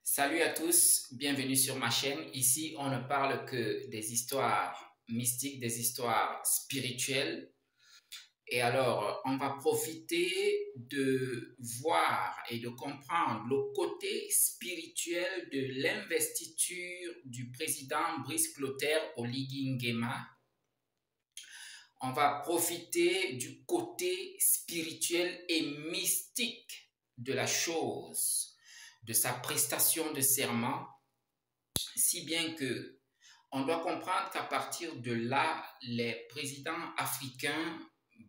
Salut à tous, bienvenue sur ma chaîne. Ici, on ne parle que des histoires mystiques, des histoires spirituelles. Et alors, on va profiter de voir et de comprendre le côté spirituel de l'investiture du président Brice Clotaire Oligui Nguema. On va profiter du côté spirituel et mystique de la chose, de sa prestation de serment, si bien que on doit comprendre qu'à partir de là, les présidents africains,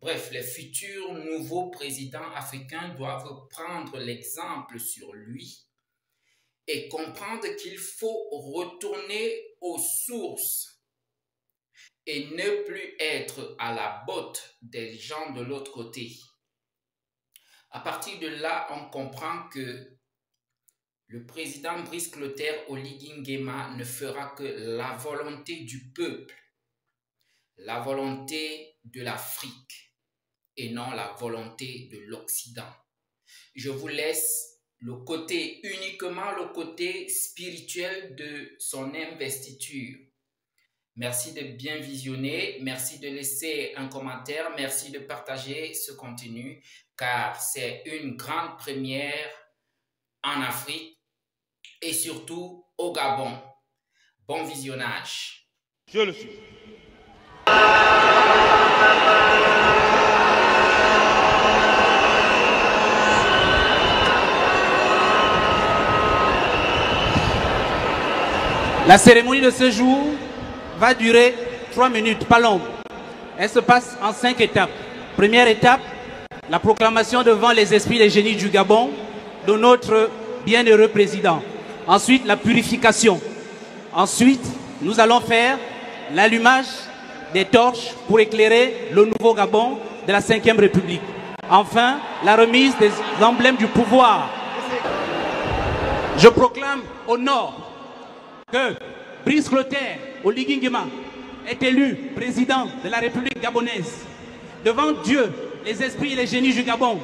bref, les futurs nouveaux présidents africains doivent prendre l'exemple sur lui et comprendre qu'il faut retourner aux sources et ne plus être à la botte des gens de l'autre côté. À partir de là, on comprend que le président Brice Clotaire Oligui Nguema ne fera que la volonté du peuple, la volonté de l'Afrique et non la volonté de l'Occident. Je vous laisse uniquement le côté spirituel de son investiture. Merci de bien visionner, merci de laisser un commentaire, merci de partager ce contenu car c'est une grande première en Afrique et surtout au Gabon. Bon visionnage. Je le suis. La cérémonie de ce jour va durer 3 minutes, pas longue. Elle se passe en 5 étapes. Première étape, la proclamation devant les esprits et les génies du Gabon de notre bienheureux président. Ensuite, la purification. Ensuite, nous allons faire l'allumage des torches pour éclairer le nouveau Gabon de la 5e République. Enfin, la remise des emblèmes du pouvoir. Je proclame au nord que Brice Clotaire Oligui Nguema est élu président de la République gabonaise. Devant Dieu, les esprits et les génies du Gabon.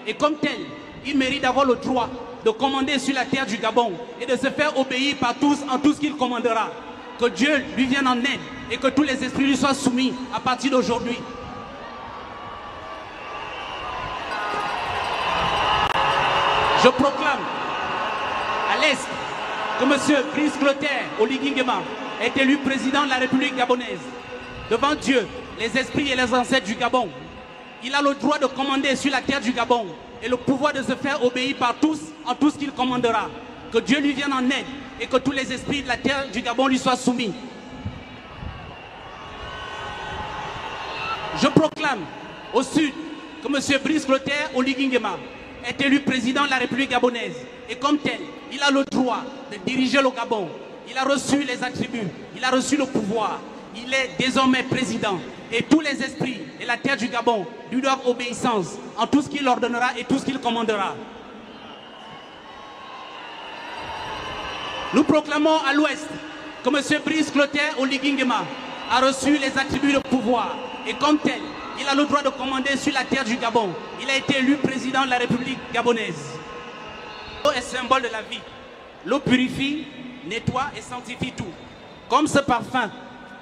Et comme tel, il mérite d'avoir le droit de commander sur la terre du Gabon et de se faire obéir par tous en tout ce qu'il commandera. Que Dieu lui vienne en aide et que tous les esprits lui soient soumis à partir d'aujourd'hui. Je proclame à l'Est que M. Brice Clotaire Oligui Nguema est élu président de la République gabonaise. Devant Dieu, les esprits et les ancêtres du Gabon, il a le droit de commander sur la terre du Gabon et le pouvoir de se faire obéir par tous en tout ce qu'il commandera. Que Dieu lui vienne en aide et que tous les esprits de la terre du Gabon lui soient soumis. Je proclame au sud que M. Brice Clotaire Oligui Nguema est élu président de la République gabonaise. Et comme tel, il a le droit de diriger le Gabon. Il a reçu les attributs, il a reçu le pouvoir. Il est désormais président. Et tous les esprits et la terre du Gabon lui doivent obéissance en tout ce qu'il ordonnera et tout ce qu'il commandera. Nous proclamons à l'ouest que M. Brice Clotaire Oligui Nguema a reçu les attributs de pouvoir. Et comme tel, il a le droit de commander sur la terre du Gabon. Il a été élu président de la République gabonaise. L'eau est symbole de la vie. L'eau purifie, nettoie et sanctifie tout. Comme ce parfum,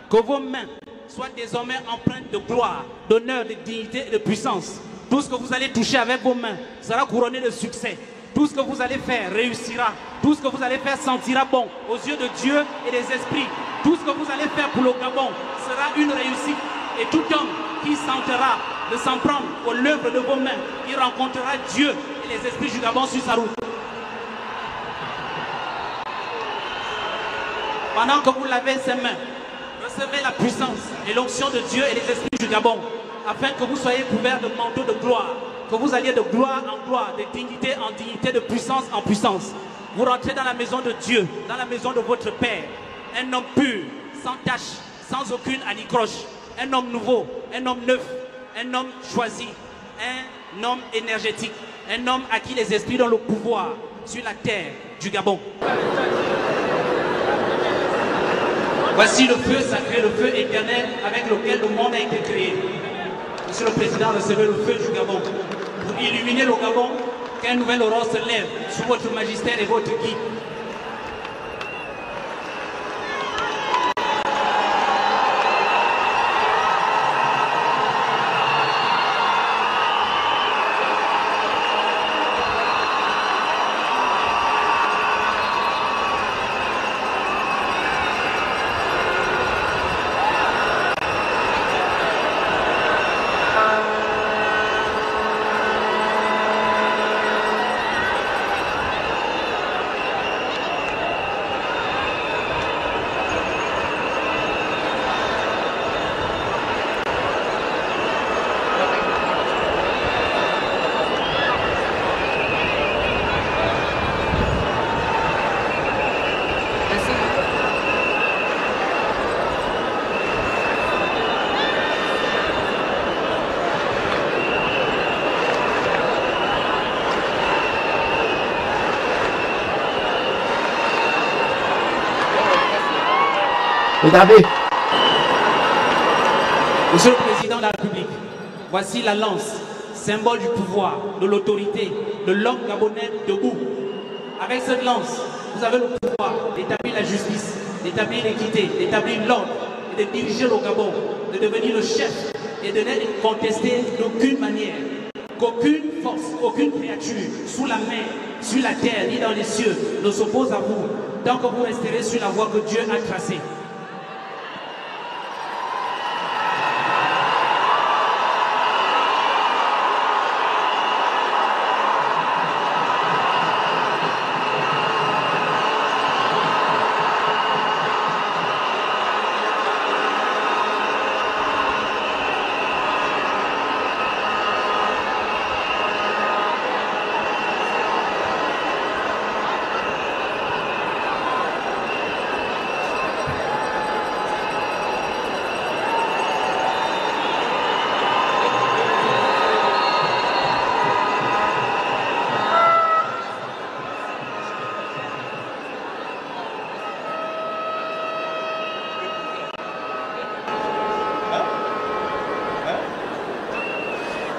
que vos mains soient désormais empreintes de gloire, d'honneur, de dignité et de puissance. Tout ce que vous allez toucher avec vos mains sera couronné de succès. Tout ce que vous allez faire réussira. Tout ce que vous allez faire sentira bon aux yeux de Dieu et des esprits. Tout ce que vous allez faire pour le Gabon sera une réussite. Et tout homme qui sentira de s'en prendre aux l'œuvre de vos mains, il rencontrera Dieu et les esprits du Gabon sur sa route. Pendant que vous lavez ces mains, recevez la puissance et l'onction de Dieu et des esprits du Gabon, afin que vous soyez couverts de manteaux de gloire, que vous alliez de gloire en gloire, de dignité en dignité, de puissance en puissance. Vous rentrez dans la maison de Dieu, dans la maison de votre Père, un homme pur, sans tache, sans aucune anicroche, un homme nouveau, un homme neuf, un homme choisi, un homme énergétique, un homme à qui les esprits donnent le pouvoir sur la terre du Gabon. Voici le feu sacré, le feu éternel avec lequel le monde a été créé. Monsieur le Président, recevez le feu du Gabon pour illuminer le Gabon, qu'un nouvel aurore se lève sous votre magistère et votre guide. Regardez. Monsieur le Président de la République, voici la lance, symbole du pouvoir, de l'autorité, de l'homme gabonais debout. Avec cette lance, vous avez le pouvoir d'établir la justice, d'établir l'équité, d'établir l'ordre, et de diriger le Gabon, de devenir le chef et de n'être contesté d'aucune manière. Qu'aucune force, aucune créature, sous la mer, sur la terre, ni dans les cieux, ne s'oppose à vous, tant que vous resterez sur la voie que Dieu a tracée.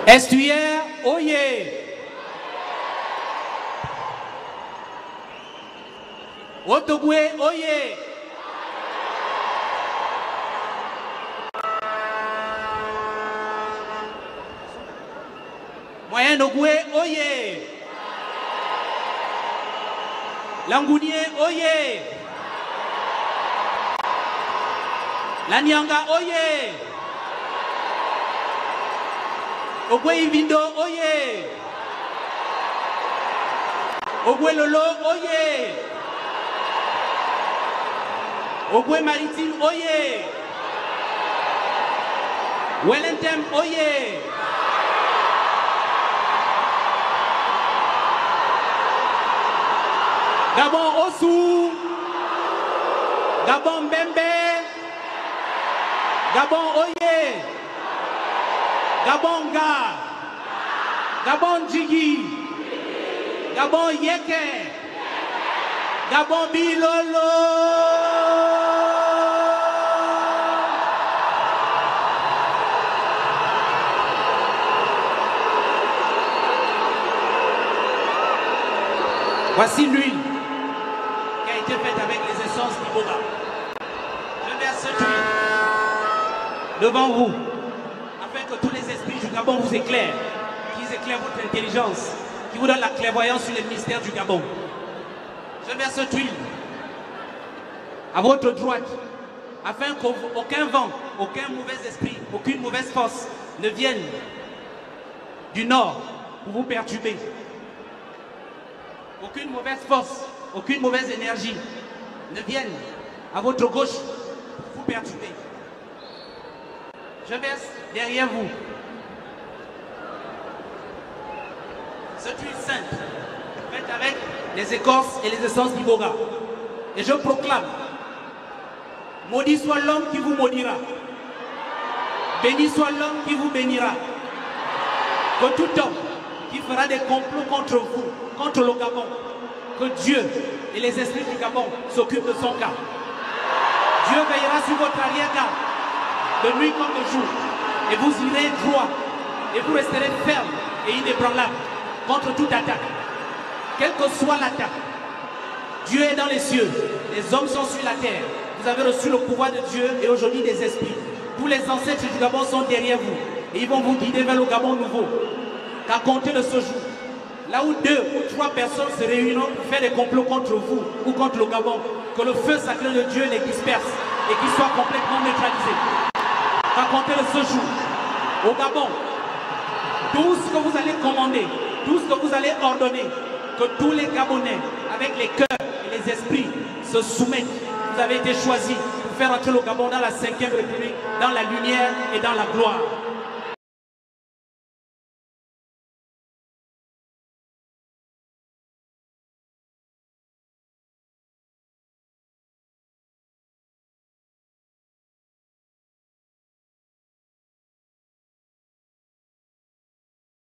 Estuaire, oyez! Otogwe, oyez! Moyen-Ogwe, oyez! Langounier, oyez! Lanyanga, oyez! Ogwe Ivindo, oye! Ogwe Lolo, oye! Ogwe Maritime, oye! Wellington, oye! Gabon Osu! Gabon Bembe! Gabon, oye! Gabon Ga, Gabon Djigi, Gabon Yeke, Gabon Bilolo. Voici l'huile qui a été faite avec les essences d'Iboga. Je verse cette huile devant vous, que tous les esprits du Gabon vous éclairent, qu'ils éclairent votre intelligence, qui vous donnent la clairvoyance sur les mystères du Gabon. Je verse cette huile à votre droite, afin qu'aucun vent, aucun mauvais esprit, aucune mauvaise force ne vienne du nord pour vous perturber. Aucune mauvaise force, aucune mauvaise énergie ne vienne à votre gauche pour vous perturber. Je verse derrière vous cette huile sainte faite avec les écorces et les essences d'Iboga. Et je proclame: maudit soit l'homme qui vous maudira, béni soit l'homme qui vous bénira. Que tout homme qui fera des complots contre vous, contre le Gabon, que Dieu et les esprits du Gabon s'occupent de son cas. Dieu veillera sur votre arrière-garde, de nuit comme de jour, et vous irez droit, et vous resterez ferme et inébranlable contre toute attaque. Quelle que soit l'attaque, Dieu est dans les cieux, les hommes sont sur la terre. Vous avez reçu le pouvoir de Dieu et aujourd'hui des esprits. Tous les ancêtres du Gabon sont derrière vous, et ils vont vous guider vers le Gabon nouveau. Qu'à compter de ce jour, là où 2 ou 3 personnes se réuniront pour faire des complots contre vous ou contre le Gabon, que le feu sacré de Dieu les disperse et qu'ils soient complètement neutralisés. À compter de ce jour, au Gabon, tout ce que vous allez commander, tout ce que vous allez ordonner, que tous les Gabonais, avec les cœurs et les esprits, se soumettent. Vous avez été choisis pour faire entrer le Gabon dans la 5e République, dans la lumière et dans la gloire.